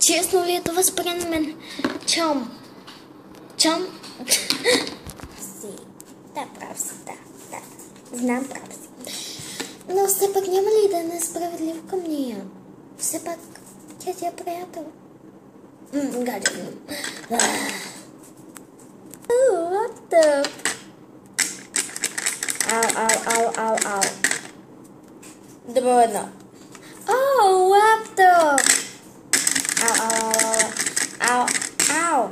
Честно ли е това спрямо мен? Чом? Си. Да, прав си, да. Знам, прав си. Но все пак няма ли да е несправедливо към нея? Все пак тя ти е приятел. Гадено. What the... Ау. Добро едно. Лаптоп! Ау!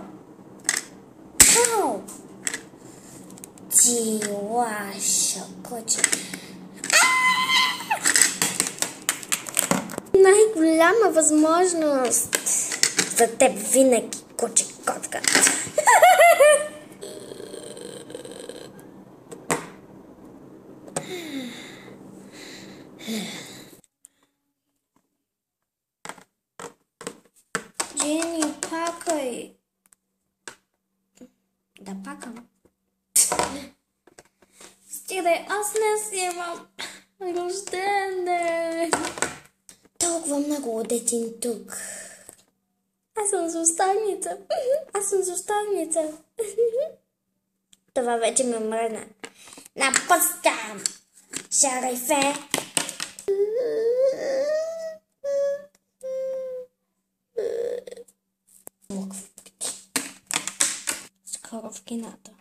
Ти лаша коче. Най-голяма възможност за теб винаги, куче котка. Джени, пакай. Да пакам. Стидай, аз не си имам рожден ден. Толкова много детин тук. Аз съм зостанница. Това вече ме мръдна. Напускам! Шарайфе! Скоро в киното.